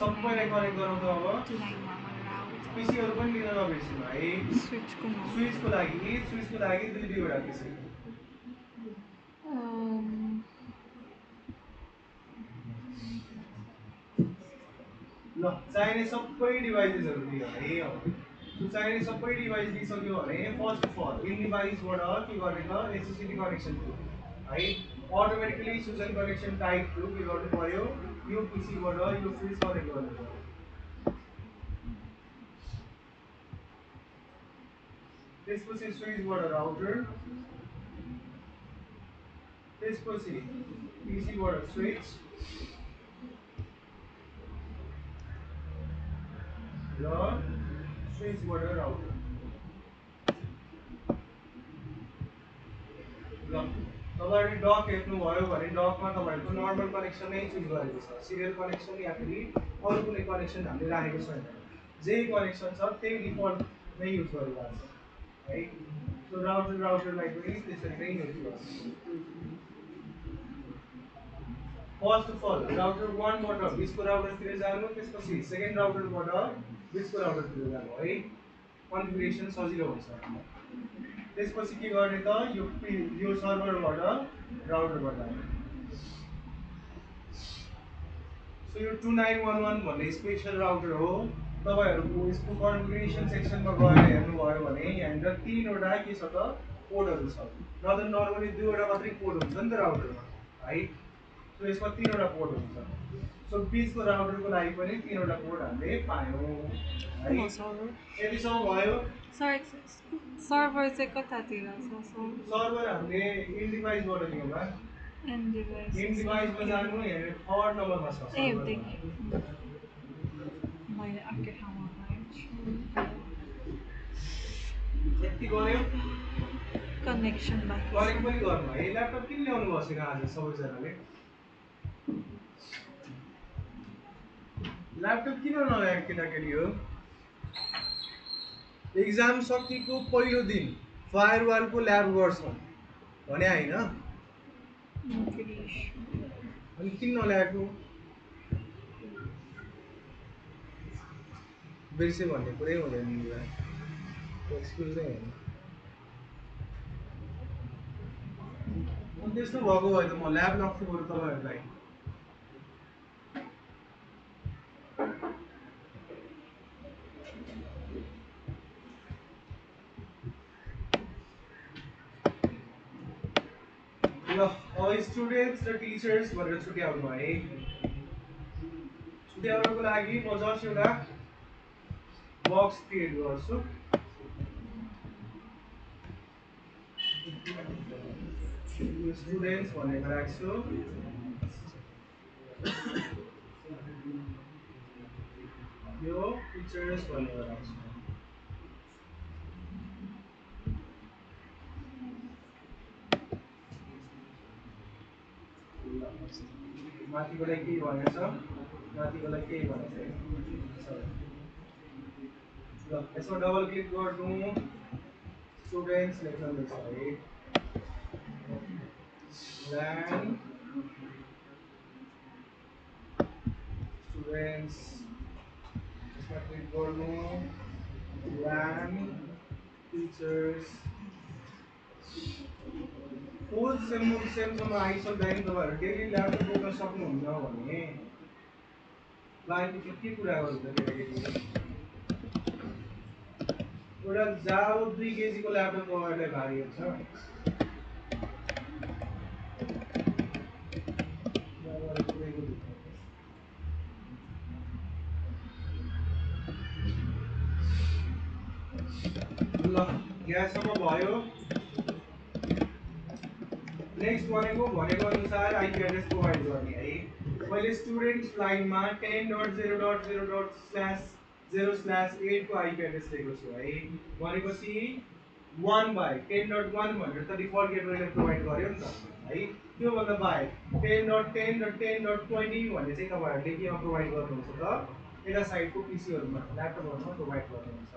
सबैलाई कनेक्ट गरौँ त अब पिसीहरु पनि लिन नबिर्सिनु है स्विचको लागि दुई दुईवटा पिसी ल चाहिने सबै डिभाइसेसहरु दियो है चाहिने सबै डिभाइस दिइसक्यो भने फर्स्ट अफ अल इन डिभाइसबाट के गर्ने त एसएसडी कनेक्सन टु है अटोमेटिकली सुजन कनेक्सन टाइप टु के गर्नु पर्यो यो पिसीबाट यो स्विच कनेक्ट गर्नु पर्यो त्यसपछि स्विचबाट राउटर त्यसपछि पिसीबाट स्विच र स्विचबाट राउटर ल तपाईहरुले डक हेर्नुभयो भने डकमा तपाईहरुको नर्मल कनेक्सन नै चुज गरेको छ सिरियल कनेक्सन या फेरि अरु कुनै कनेक्सन हामीले राखेको छैन जे कनेक्सन छ त्यही डिफल्ट नै युज गरिरहेको छ है सो राउटरलाई पनि त्यसरी नै युज गर्छ फर्स्ट अफ अल राउटर 1 बाट बिचको राउटरतिर जानु त्यसपछि सेकेन्ड राउटरबाट बिचको राउटरतिर जानु है कन्फिगरेसन सजिलो हुन्छ त्यसपछि के गर्ने त यो सर्भरबाट राउटरबाट सो यो 2911 भन्ने स्पेशल राउटर हो तपाईहरुको यसको कन्फिगरेसन सेक्सनमा गएर हेर्नुभयो भने यहाँनिर तीनवटा के छ त पोर्टहरु छ नत्र नर्मली दुईवटा मात्रै पोर्ट हुन्छ नि त राउटरमा है सो यसमा तीनवटा पोर्ट हुन्छ सो बिचको राउटरको लागि पनि तीनवटा पोर्ट हामीले पायौं है यति सब भयो सर्भर चाहिँ कतातिर छ सर्भर हामीले इन डिभाइसबाट लियौँ इन डिभाइसमा जानु यहाँ थर्ड नम्बरमा छ मैले अर्कै ठाउँमा यति गर्यो कनेक्सन बाँकी कनेक्ट पनि गर्नु है ल्यापटप किन ल्याउनु भएको छैन आज सबैजनाले ल्यापटप किन नल्याएको केटाकेटी हो एक्जाम सकिएको पहिलो दिन फायरवालको ल्याब गर्छौँ भने हैन अनि किन नल्याएको बिर्से भन्ने कुरै हुँदैन एक्सक्युज नै होइन त्यस्तो भएको भए त म ल्याब लग्छु बरु तपाईहरुलाई ल अब स्टुडेन्ट्स र टिचर्स भनेर छुट्याउनु है छुट्याउनको लागि म जस्ट एउटा बक्स क्रिएट गर्छु स्टुडेन्ट्स भनेर राख्छु यो टिचर्स भनेर राख्छु माथिकोलाई के भनेछ माथिकोलाई के भनेछ ल यसमा डबल क्लिक गर्नु स्टुडेन्ट्स लेख्नु छ है LAN students इसमें क्लिक गर्नु LAN teachers फुल सेमसम्म आइसक्दैन तपाईहरु डेली ल्यापटप बोक्न सक्नुहुन्छ भने लाइन के कुरा गर्नु त केटाकेटी एउटा जाओ 2 केजी को ल्यापटप तपाईहरुलाई भारी हुन्छ ल यहाँसम्म भयो नेक्स्ट भनेको अनुसार आईपी एड्रेस प्रोवाइड गर्ने है मैले स्टुडेन्ट्स लाइनमा 10.0.0/0/8 को आईपी एड्रेस दिएको छु है भनेपछि 1/10.1 भनेर त डिफल्ट गेटवेले प्रोवाइड गर्यो नि त है त्यो भन्दा बाहेक 10.10.10.20 भन्ने चाहिँ तपाईहरुले केमा प्रोवाइड गर्नुहुन्छ त यता साइडको पीसीहरुमा ल्यापटपहरुमा प्रोवाइड गर्नुहुन्छ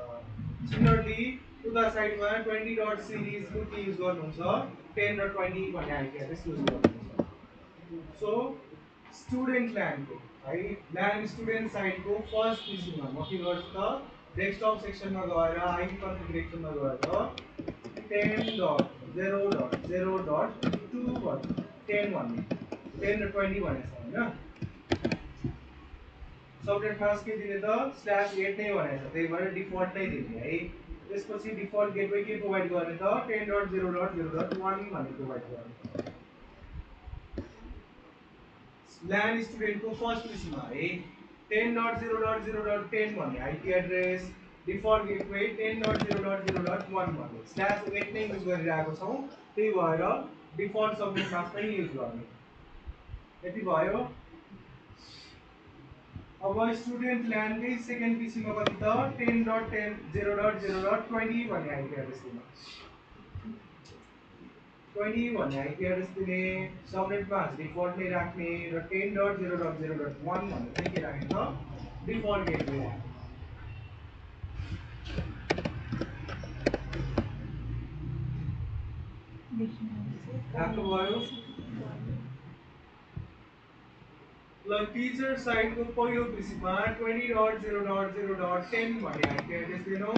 सिमिलरली उता साइडमा 20.series को के युज गर्नुहुन्छ 10.20 भन्ने आईपी एड्रेस युज गर्नुहुन्छ सो स्टुडेन्ट ल्यान को है ल्यान स्टुडेन्ट साइडको फर्स्ट पिसीमा म के गर्छु त डेस्कटप सेक्सनमा गएर आइपी कन्फिगरेसनमा गएर 10.0.0.2 भन्नु 10 भन्ने 10 र 20 भनेको छ होइन सबनेट मास्क के दिने त /8 नै भनेको छ त्यही भएर डिफल्ट नै दिने है त्यसपछि डिफल्ट गेटवे के प्रोभाइड गर्ने त 10.0.0.1 भन्ने प्रोभाइड गर्ने ल्यान स्टुडेन्टको फर्स्ट पिसीमा है 10.0.0.10 भन्ने आइपी एड्रेस डिफल्ट गेटवे 10.0.0.1 भन्ने /8 नै युज गरिरहेको छौँ त्यही भएर डिफल्ट सबनेट मास्क नै युज गर्ने यति भयो अब स्टुडेन्ट ल्यानकै सेकेन्ड पिसीमा कति त 10.0.0.20 भन्ने आइपी एड्रेस दिनु 20 भन्ने आइपी एड्रेस दिने सबनेट मास्क डिफल्ट नै राख्ने र 10.0.0.1 भन्ने चाहिँ के राख्ने त डिफल्ट गेटवे राख्नु भयो ल टिचर साइडको पहिलो पिसीमा 20.0.0.10 भन्ने आइपी एड्रेस दिनौ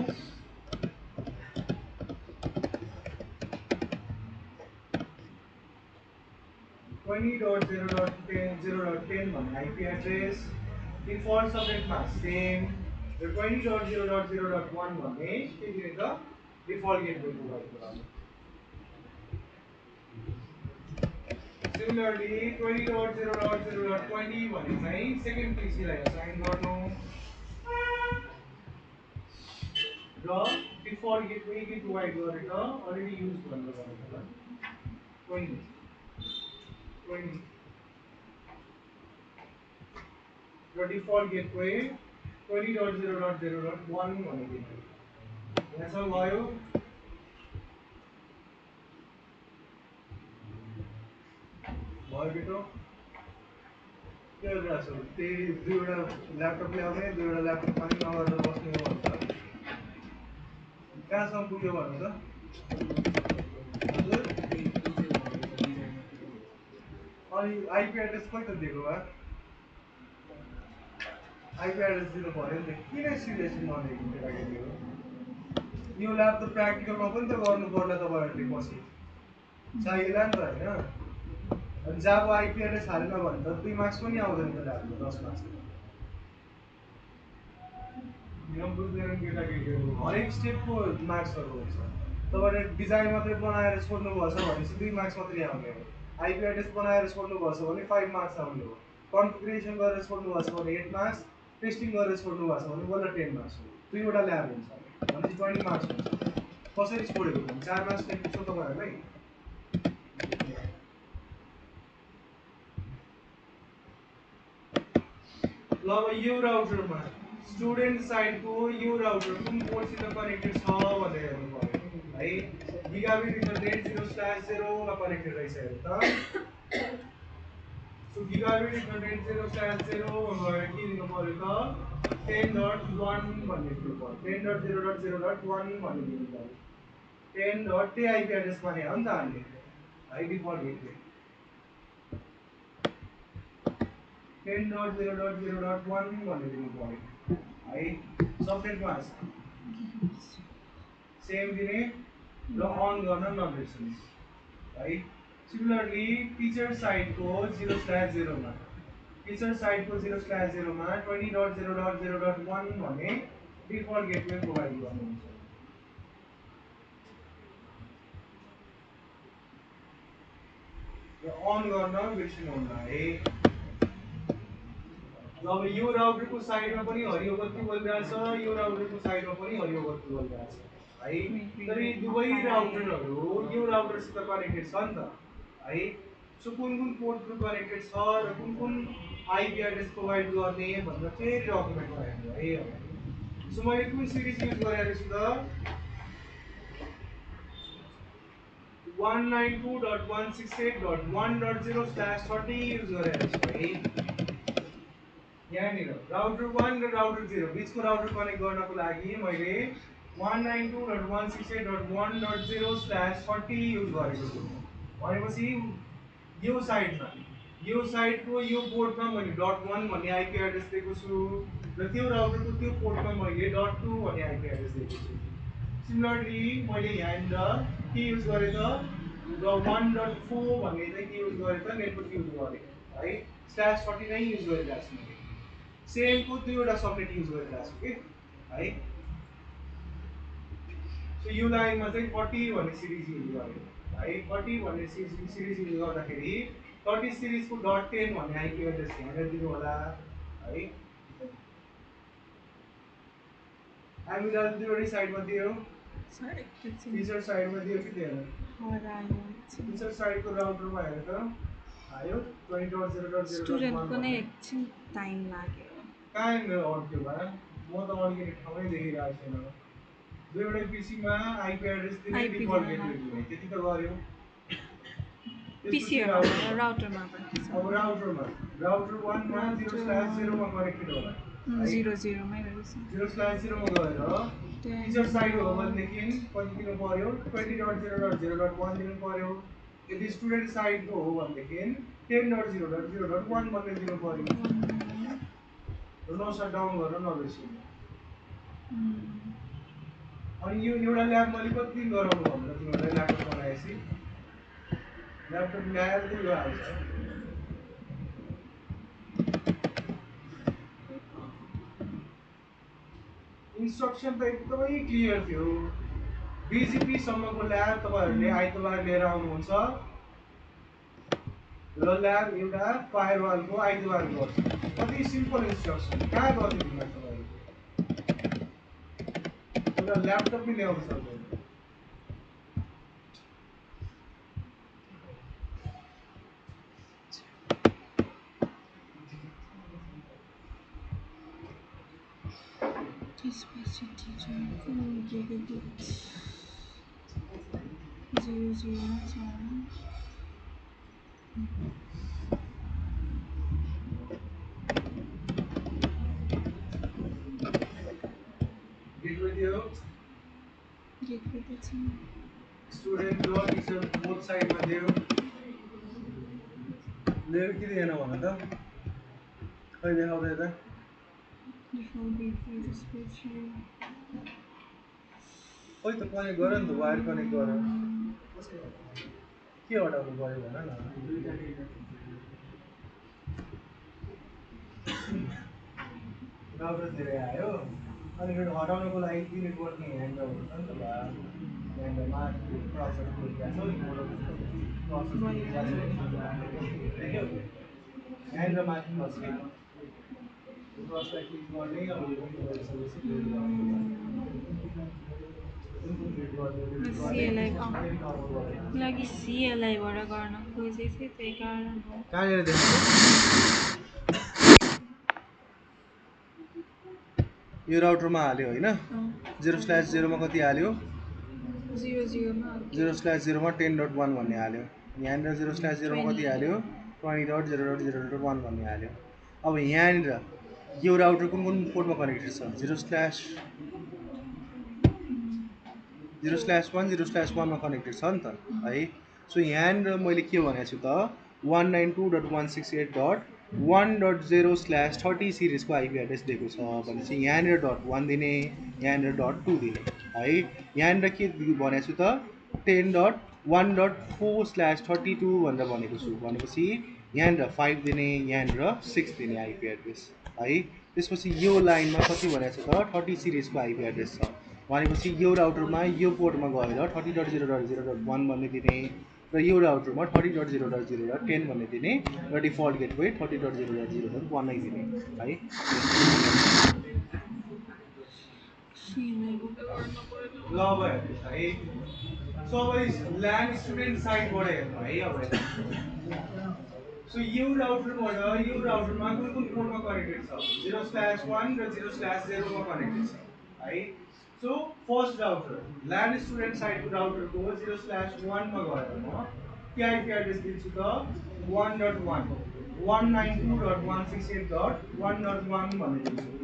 20.0.10 भन्ने IP address default subnet mask same र 20.0.0.1 भन्ने के दिने त डिफल्ट गेटवे प्रोभाइड गराउने Similarly, 20.0.0.20 भने चाहिँ सेकेन्ड पिसीलाई असाइन गर्नु र डिफल्ट गेटवे के प्रोभाइड गरेर अलरेडी युज गर्नु पर्छ 20 र डिफल्ट गेटवे 20.0.0.1 भनेको यहाँसम्म भयो बेटो के गरिरहेको छ त्यही दुईवटा ल्यापटप ल्याउने दुईवटा ल्यापटप पनि नगरेर बस्ने हो भन्छ कहाँसम्म पुग्यो भन्नु त हजुर अनि आइपी एड्रेस कति त दिएको भए आइपी एड्रेस दिनु पऱ्यो नि त किन सिरियसली नदिएको केटाकेटीहरू यो ल्यापटप प्र्याक्टिकलमा पनि त गर्नु पर्ला तपाईँहरूले पछि चाहिएला नि त होइन अनि जाबो आइपी एड्रेस हालेन भने त 2 मार्क्स पनि आउँदैन त ल्याबमा 10 मार्क्स नियम बुझ्दैन केटाकेटीहरू हरेक स्टेपको मार्क्सहरू हुन्छ तपाईँले डिजाइन मात्रै बनाएर छोड्नुभएछ भनेपछि 2 मार्क्स मात्रै आउने हो आइपी एड्रेस बनाएर छोड्नुभएछ भने 5 मार्क्स आउने हो कन्फिगरेसन गरेर छोड्नुभएछ भने 8 मार्क्स टेस्टिङ गरेर छोड्नुभएछ भने बल्ल 10 मार्क्स हो दुईवटा ल्याब हुन्छ भनेपछि 20 मार्क्स हुन्छ कसरी छोडेको भने 4 मार्क्स लेख्नु छ तपाईँहरूलाई ल अब यो राउटरमा स्टुडेन्ट साइडको यो राउटर कुन पोर्टसित कनेक्टेड छ भनेर हेर्नु पर्यो है गिगाबिट इथरनेट 0/0 मा कनेक्टेड रहेछ हेर्नु त सो गिगाबिट इथरनेट 0/0 मा गएर के दिनु पर्यो त 10.1 भन्ने दिनु पर्यो 10.0.0.1 भन्ने दिनु पर्यो 10 डट त्यही आइपी एड्रेस भने हो नि त हामीले है डिफल्ट गेटवे 10.0.0.1 भन्ने दिनु पर्यो है सबनेट मास्क सेम दिने र अन गर्न नबिर्सनु है सिमिलरली टिचर साइडको 0/0 मा टिचर साइडको 0/0 मा 20.0.0.1 भन्ने डिफल्ट गेटवे प्रोभाइड गर्नुहुन्छ र अन गर्न बिर्सिनुहुन्न है अब यो राउटरको साइडमा पनि हरियो बत्ती बलिरहेछ यो राउटरको साइडमा पनि हरियो बत्ती बलिरहेछ है तर यी दुवै राउटरहरू यो राउटरसित कनेक्टेड छ नि त है सो कुन कुन पोर्टहरू कनेक्टेड छ र कुन आइपी एड्रेस प्रोभाइड गर्ने भनेर फेरि डकुमेन्टमा हेर्नु है सो मैले कुन सिरिज युज गरेको छु त 192.168.1.0/30 युज गरेको छु है यहाँनिर राउटर 1 र राउटर 0 बिचको राउटर कनेक्ट गर्नको लागि मैले 192.168.1.0/30 युज गरेको छु भनेपछि यो साइडमा यो साइडको यो पोर्टमा मैले .1 भन्ने आइपी एड्रेस दिएको छु र त्यो राउटरको त्यो पोर्टमा मैले .2 भन्ने आइपी एड्रेस दिएको छु। सिमिलरली मैले यहाँनिर के युज गरेँ त र 1.4 भन्ने चाहिँ के युज गरेँ त नेटवर्क युज गरेँ है /30 नै युज गरिरहेको छु मैले। सेमको दुईवटा सबनेट युज गरिरहेको छु कि है। सो यो लाइनमा चाहिँ 40 भन्ने सिरिज युज गरेँ है। 40 भन्ने सिरिज युज गर्दाखेरि 30 सिरिजको .10 भन्ने आइपी एड्रेस यहाँनिर दिनु होला है। हामीले दुईवटै साइडमा दियो, सर एकैछिन टिचर साइडमा दियो कि दिएन? हरायो एकछिन। टिचर साइडको राउटरमा हेर त आयो 20.0.0.1 स्टुडेन्टको नै भन्ने। एकछिन टाइम लाग्यो। कहाँनिर अड्क्यो बा? म त अड्किने ठाउँमै देखिरहेको छैन। दुईवटै पिसीमा आइपी एड्रेस दिने आइपी डिफल्ट दिनु गेटवे दिने त्यति त गर्यो। पिसी त्यसपछि राउटरमा पनि अब राउटरमा राउटर 1 मा 0/0 मा कनेक्टेड होला है। 00 मै रहेछ। 0/0 मा गएर टिचर साइड हो भनेदेखि कति दिनु पर्यो 20.0.0.1 दिनु पर्यो। यदि स्टुडेन्ट साइडको हो भनेदेखि 10.0.0.1 भन्ने दिनु पर्यो र न सटडाउन गरेर नबिर्सिनु। अनि यो एउटा ल्याब मैले कति दिन गराउनु भनेर तिमीहरूलाई ल्यापटप बनाएपछि ल्यापटप ल्याएर चाहिँ यो हाल्छ। इन्स्ट्रक्सन त एकदमै क्लियर थियो। बिजिपी सम्मको ल्याब तपाईँहरूले आइतबार लिएर आउनुहुन्छ र ल्याब एउटा फायरवालको आइतबार गर्छ। कति सिम्पल इन्स्ट्रक्सन कहाँ गरिदिनु तपाईँहरूले एउटा ल्यापटप पनि ल्याउन सक्दैन। त्यसपछि टिचरको गिगाबिट 00 छ। गेटवे दियो गेटवे त छ। स्टुडेन्ट र टिचर बोथ साइडमा दियो दियो कि दिएन भन त खै देखाउँदै त डिफल्ट गेटवे त्यसपछि खै त कनेक्ट गर नि त वायर कनेक्ट गर के हटाउनु पर्यो भन न। राउटर धेरै आयो अनि फेरि हटाउनको लागि डिलिट गर्ने ह्यान्डल हुन्छ नि त भा ह्यान्डलमा प्रोसेस गरिरहेको छ प्रोसेस देख्यो ह्यान्ड र माथि खस्केको क्रसलाई क्लिक गर्ने अब यो पनि गरिसकेपछि सिएलआई लागि सिएलआईबाट गर्न खोजेको थिएँ त्यही कारण हो। कहाँनिर देखाएको यो राउटरमा हाल्यो होइन 0/0 मा कति हाल्यो 00 मा 0/0 मा 10.1 भन्ने हाल्यो। यहाँनिर 0/0 मा कति हाल्यो 20.0.0.1 भन्ने हाल्यो। अब यहाँनिर यो राउटर कुन कुन पोर्टमा कनेक्टेड छ 0/1 0/1 मा कनेक्टेड छ नि त है। सो यहाँनिर मैले के भनेको छु त 192.168.1.0/30 सिरिजको आइपी एड्रेस दिएको छ भनेपछि यहाँनिर .1 दिने यहाँनिर .2 दिने है। यहाँनिर के भनेको छु त 10.1.4/32 भनेर भनेको छु भनेपछि यहाँनिर 5 दिने यहाँनिर 6 दिने आइपी एड्रेस है। त्यसपछि यो लाइनमा कति भनेको छ त 30 सिरिजको आइपी एड्रेस छ भनेपछि यो राउटरमा यो पोर्टमा गएर 30.0.0.1 भन्ने दिने र यो राउटरमा 30.0.0.10 भन्ने दिने र डिफल्ट गेटवे 30.0.0.1 नै दिने है। ल अब हेर्नुहोस् है। सो अब ल्यान्ड स्टुडेन्ट साइडबाट हेर्नु है। अब सो यो राउटरबाट यो राउटरमा कुन कुन पोर्टमा कनेक्टेड छ 0/1 र 0/0 मा कनेक्टेड छ है। So first router land student साइडको राउटरको 0/1 मा गएर म के आइपी एड्रेस दिन्छु त 1.1 192.168.1.1 भन्ने दिन्छु।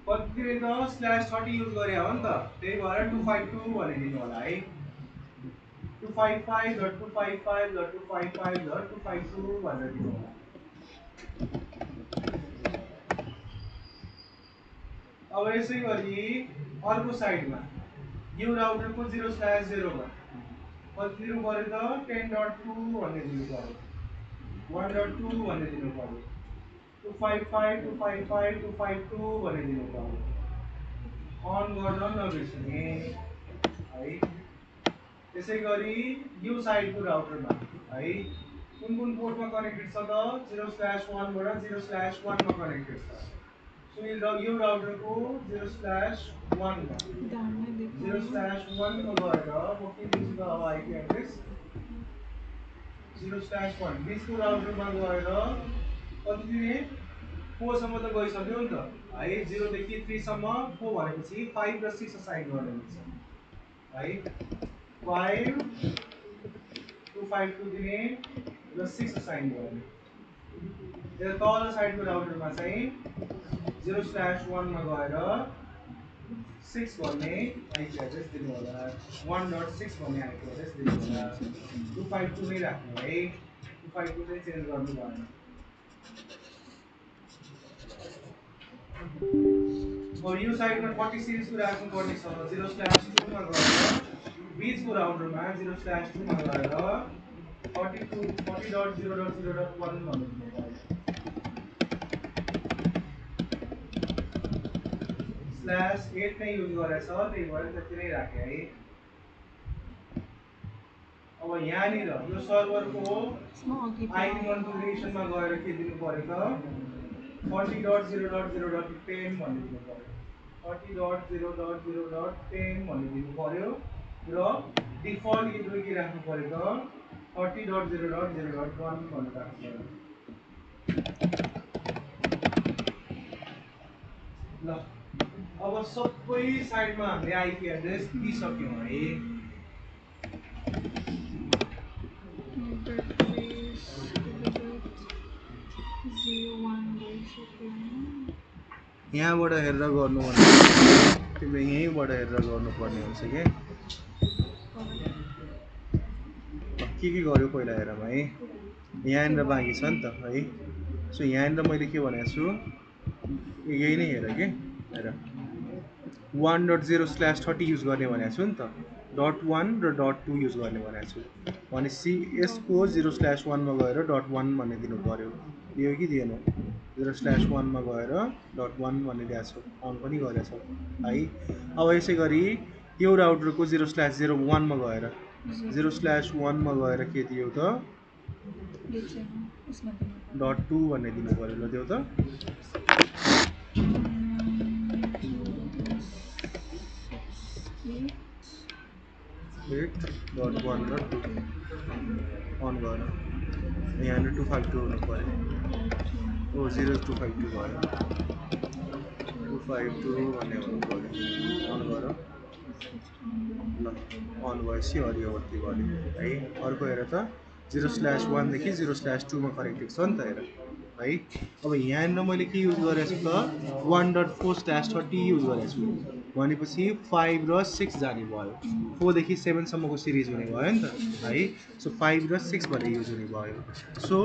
कति तिमीले त /30 युज गरे हो नि त, त्यही भएर 252 भनिदिनु होला है। 255.255.255.252 भनेर दिनु होला। अब यसै गरी अर्को साइडमा यो राउटरको 0/0 भयो। कति दिनु पर्यो त 10.2 भन्ने दिनु पर्यो, 1.2 भन्ने दिनु पर्यो, 255.255.252 भन्ने दिनु पर्यो। अन गर्न नबिर्सने है। त्यसै गरी यो साइडको राउटरमा है कुन कुन पोर्टमा कनेक्टेड छ त 0/1 बाट 0/1 मा कनेक्टेड छ। सो यो राउटरको 0/1 मा 0/1 मा गएर म के दिन्छु त अब आइपी एड्रेस 0/1 बिचको राउटरमा गएर कति दिने 4 सम्म त गइसक्यो नि त है। 0 देखि 3 सम्म 4 भनेपछि 5 र 6 असाइन गर्ने हुन्छ है। 5 252 दिने र 6 असाइन गर्ने। यो तल साइडको राउटरमा चाहिँ 0/1 मा गएर 6 भन्ने आइपी एड्रेस दिनु होला, 1.6 भन्ने आइपी एड्रेस दिनु होला। 252 नै राख्नु है, 252 चाहिँ चेन्ज गर्नु भएन। अब यो साइडमा 40 सिरिजको राख्नुपर्ने छ। 0/2 मा गएर बिचको राउटरमा 0/2 मा गएर 40.0.0.1 भन्नु पर्यो। /8 नै युज गरेछ, त्यही भएर त्यति नै राखे है। अब यहाँनिर यो सर्भरको आइपी कन्फिगरेसनमा गएर के दिनु पर्यो त 40.0.0.10 भन्ने दिनु पर्यो, 40.0.0.10 भन्ने दिनु पर्यो र डिफल्ट युजर के राख्नु पर्यो त 40.0.0.1 भनेर राख्नु पर्यो। ल अब सबै साइडमा हामीले आइपी एड्रेस दिइसक्यौँ है। यहाँबाट हेरेर गर्नु भने तिमीले यहीँबाट हेरेर गर्नुपर्ने हुन्छ के गर्यो पहिला हेरौँ है। यहाँनिर बाँकी छ नि त है। सो यहाँनिर मैले के भनेको छु यही नै हेर के हेर 1.0/30 युज गर्ने भनेको छु नि त, .1 र .2 युज गर्ने भनेको छु भनेपछि यसको 0/1 मा गएर .1 भन्ने दिनु पर्यो। दियो कि दिएन? 0/1 मा गएर .1 भन्ने दिएको छ, अन पनि गरेछ है। अब यसै गरी यो राउटरको 0/01 मा गएर 0/1 मा गएर के दियो त .2 भन्ने दिनु पर्यो। ल दियो त 8.1 र 2 अन गर। यहाँनिर 252 हुनु पर्यो। ओ 0252 भयो, 252 भन्ने हुनु पर्यो। अन गर। ल अन भएपछि हरियो बत्ती भयो है। अर्को हेर त 0/1 देखि 0/2 मा कनेक्टेड छ नि त हेर है। अब यहाँनिर मैले के युज गरेको छु त 1.4/30 युज गरेको छु भनेपछि 5 र 6 जाने भयो। 4 देखि 7 सम्मको सिरिज हुने भयो नि त है। सो 5 र 6 भन्ने युज हुने भयो। सो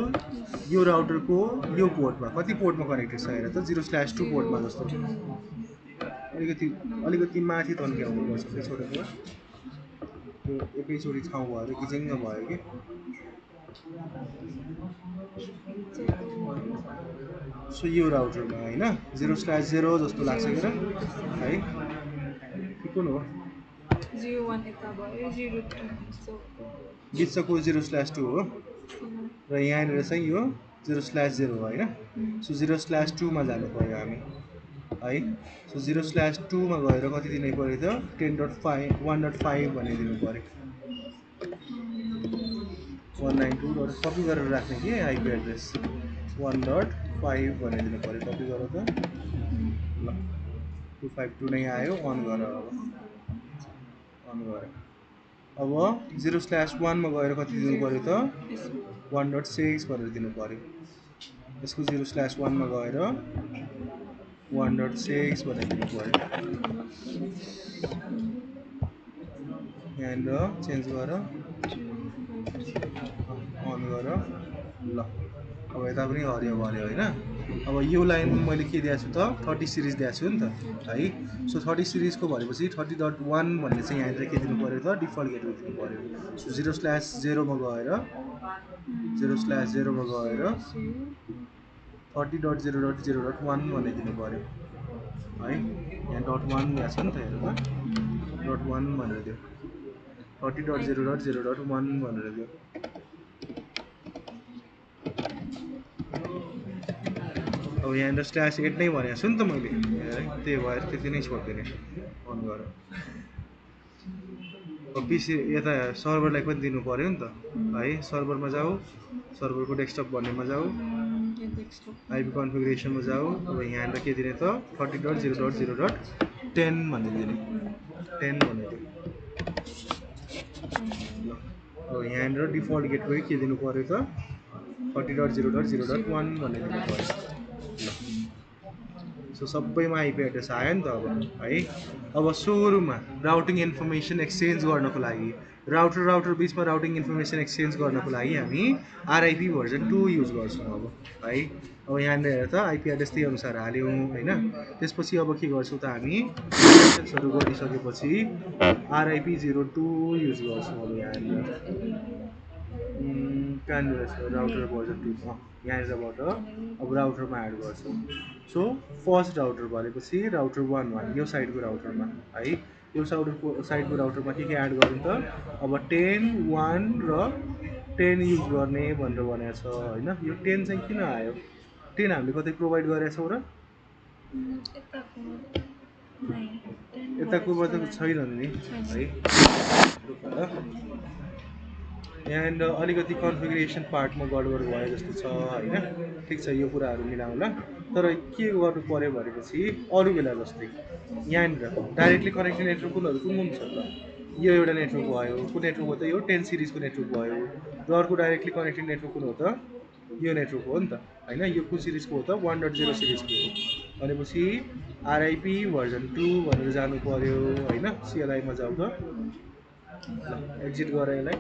यो राउटरको यो पोर्टमा कति पोर्टमा कनेक्टेड छ हेर त 0/2 पोर्टमा जस्तो। अलिकति माथि तन्क्याउनु पर्छ त्यो छोडेको, त्यो एकैचोटि ठाउँ भएर गिजिङ्ग भयो कि। सो यो राउटरमा होइन 0/0 जस्तो लाग्छ कि है। कुन हो बिचको 0/2 हो र यहाँनिर चाहिँ यो 0/0 हो होइन। सो 0/2 मा जानु पर्यो हामी है। सो 0/2 मा गएर कति दिनु पर्यो त 1.5 भन्ने दिनु पर्यो। 192 गरेर कपी गरेर राख्ने कि आइपी एड्रेस 1.5 भन्ने दिनु पर्यो। कपी गर त। ल 252 नै आयो। अन गर। अब अन गर। अब 0/1 मा गएर कति दिनु पर्यो त 1.6 भनेर दिनु पर्यो। यसको 0/1 मा गएर 1.6 बनाइदिनु पर्यो यहाँनिर चेन्ज गर अन गर ल अब यता पनि हरियो भयो होइन अब यो लाइनमा मैले के दिएको छु त 30 सिरिज दिएको छु नि त है सो 30 सिरिजको भनेपछि 30.1 भन्ने चाहिँ यहाँनिर के दिनु पर्यो त डिफल्ट गेटवे दिनु पर्यो सो 0/0 मा गएर 0/0 मा गएर 30.0.0.1 भन्ने दिनु पर्यो है यहाँ .1 यहाँ छ नि त हेर्नु त .1 भनेर दियो 30.0.0.1 भनेर दियो अब यहाँनिर /8 नै भनेको छु नि त मैले है त्यही भएर त्यति नै छोडिदिने अन गर अब पिसी यता सर्भरलाई पनि दिनु पर्यो नि त है सर्भरमा जाऊ सर्भरको डेस्कटप भन्नेमा जाऊ आइपी कन्फिगरेसनमा जाऊ अब यहाँनिर के दिने त 30.0.0.10 भन्ने दिने 10 भनेर ल अब यहाँनिर डिफल्ट गेटवे के दिनु पर्यो त 30.0.0.1 भन्ने दिनु पर्यो सो सबैमा आइपी एड्रेस आयो नि त अब है अब सुरुमा राउटिङ इन्फर्मेसन एक्सचेन्ज गर्नको लागि राउटर बिचमा राउटिङ इन्फर्मेसन एक्सचेन्ज गर्नको लागि हामी आरआइपी भर्जन 2 युज गर्छौँ अब है अब यहाँनिर हेर त आइपी एड्रेस त्यही अनुसार हाल्यौँ होइन त्यसपछि अब के गर्छौँ त हामी सेक्सन्सहरू गरिसकेपछि आरआइपी 02 युज गर्छौँ अब यहाँनिर कहाँनिर छ राउटर भर्जन 2 यहाँनिरबाट अब राउटरमा एड गर्छौँ सो फर्स्ट राउटर भनेपछि राउटर 1 यो साइडको राउटरमा है यो साइडको राउटरमा के एड गर्नु त अब 10 1 र 10 युज गर्ने भनेर भनेको छ होइन यो 10 चाहिँ किन आयो 10 हामीले कतै प्रोभाइड गरेका छौँ र यताकोबाट छैन नि है यहाँनिर अलिकति कन्फिगरेसन पार्टमा गडबड भयो जस्तो छ होइन ठिक छ यो कुराहरू मिलाउँला तर के गर्नु पर्यो भनेपछि अरू बेला जस्तै यहाँनिर डाइरेक्टली कनेक्टेड नेटवर्क कुन छ त यो एउटा नेटवर्क भयो कुन नेटवर्क हो त यो 10 सिरिजको नेटवर्क भयो र अर्को डाइरेक्टली कनेक्टेड नेटवर्क कुन हो त यो नेटवर्क हो नि त होइन यो कुन सिरिजको हो त 1.0 सिरिजको हो भनेपछि आरआइपी भर्जन 2 भनेर जानु पर्यो होइन सिएलआईमा जाऊ त एक्जिट गर यसलाई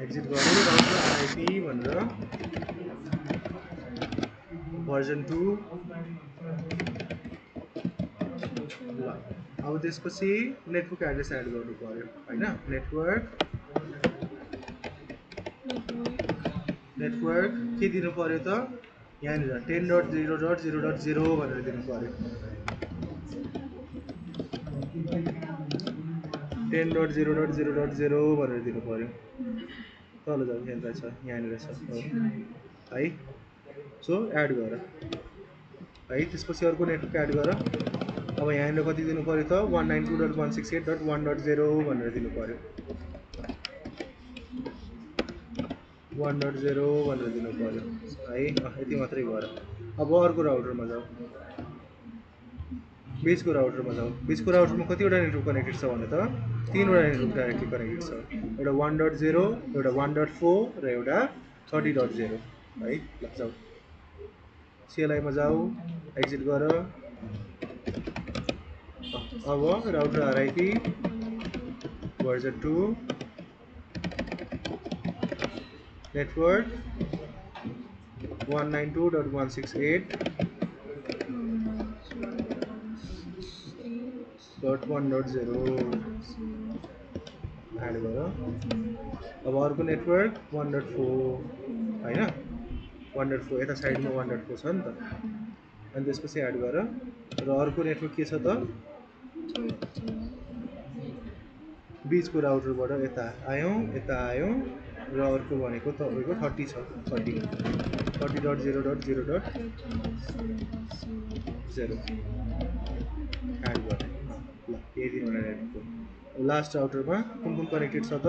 एक्जिट गरेर राउटर आरआइपी भनेर भर्जन 2 ल अब त्यसपछि नेटवर्क एड्रेस एड गर्नु पर्यो होइन नेटवर्क के दिनु पर्यो त यहाँनिर 10.0.0.0 भनेर दिनु पर्यो 10.0.0.0 भनेर दिनु पर्यो तल जाऊ यहाँनिर छ है सो एड गर है त्यसपछि अर्को नेटवर्क एड गर अब यहाँनिर कति दिनु पर्यो त 192.168.1.0 भनेर दिनु पर्यो 1.0 भनेर दिनु पर्यो है यति मात्रै गर अब अर्को राउटरमा जाऊ बिचको राउटरमा कतिवटा नेटवर्क कनेक्टेड छ भने त 3वटा नेटवर्क डाइरेक्टली कनेक्टेड छ एउटा 1.0 एउटा 1.4 र एउटा 30.0 है ल जाऊ सिएलआईमा जाऊ एक्जिट गर अब router RIP version 2 network 192.168.1.0 add गर अब अर्को नेटवर्क 1.4 होइन 1.4 यता साइडमा 1.4 छ नि त अनि त्यसपछि एड गर र अर्को नेटवर्क के छ त बिचको राउटरबाट यता आयौँ र अर्को भनेको तपाईँको 30 छ 30.0.0.0 एड गर्ने ल यही 3वटा नेटवर्क लास्ट राउटरमा कुन कनेक्टेड छ त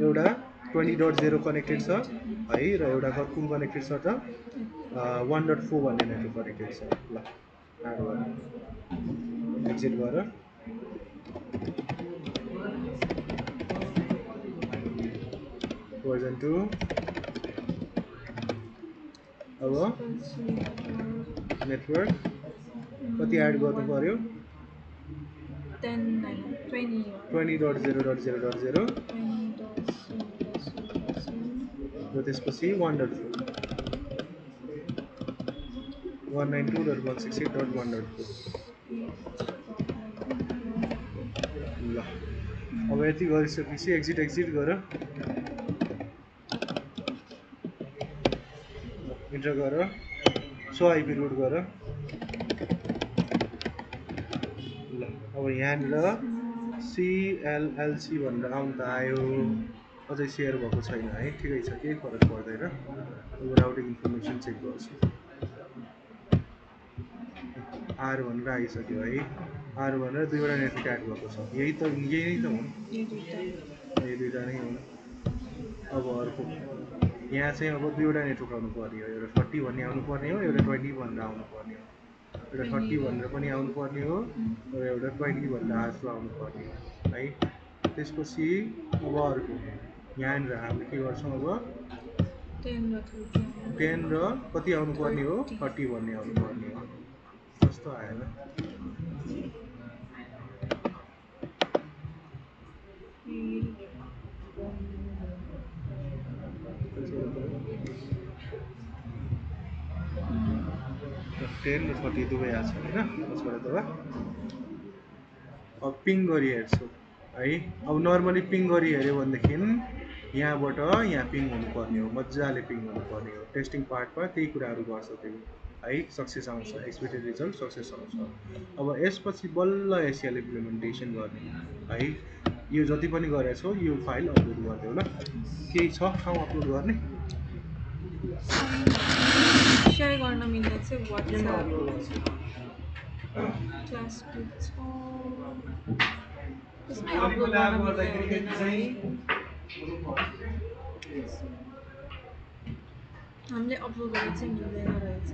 एउटा 20.0 कनेक्टेड छ है र एउटा कुन कनेक्टेड छ त 1.4 भन्ने नेटवर्क कनेक्टेड छ ल एड गर एक्जिट गर भर्जन 2 अब नेटवर्क कति एड गर्नु पर्यो 20.0.0.0 र त्यसपछि वन्डरफुल 192.168.1.4 ल अब यति गरिसकेपछि एक्जिट गर इन्टर गर सो आइपी रुट गर ल अब यहाँनिर CLLC भनेर आउनु त आयो अझै सेयर भएको छैन है ठिकै छ केही फरक पर्दैन अब राउटिङ इन्फर्मेसन चेक गर्छु R भनेर आइसक्यो है R भनेर दुईवटा नेटवर्क एड भएको छ यही नै त हो यही दुईवटा नै हो अब अर्को यहाँ चाहिँ अब दुईवटा नेटवर्क आउनु पर्ने हो एउटा 40 भन्ने आउनु पर्ने हो एउटा 20 भनेर आउनु पर्ने हो एउटा 30 भनेर पनि आउनु पर्ने हो र एउटा 20 भनेर आजु आउनु पर्ने हो है त्यसपछि अब अर्को यहाँनिर हामीले के गर्छौँ अब 10 र कति आउनु पर्ने हो 30 भन्ने आउनु पर्ने हो कस्तो आएन 10 र 30 दुवै आएको छ होइन त्यसबाट तपाईँ अब पिङ गरी हेर्छु है अब नर्मली पिङ गरी हेऱ्यो भनेदेखि यहाँबाट यहाँ पिङ हुनुपर्ने हो मजाले पिङ हुनुपर्ने हो टेस्टिङ पार्टमा त्यही कुराहरू गर्छ त्यो है सक्सेस आउँछ एक्सपेक्टेड रिजल्ट सक्सेस आउँछ अब यसपछि बल्ल एसएल इम्प्लिमेन्टेसन गर्ने है यो जति पनि गरेको छौ यो फाइल अपलोड गरिदेऊ ल केही छ ठाउँ अपलोड गर्ने सेयर गर्न मिल्ने चाहिँ WhatsApp क्लास ग्रुप त्यसमै अपलोड गर्न मिल्दैन है हामीले अपलोड गरेर चाहिँ मिल्दैन रहेछ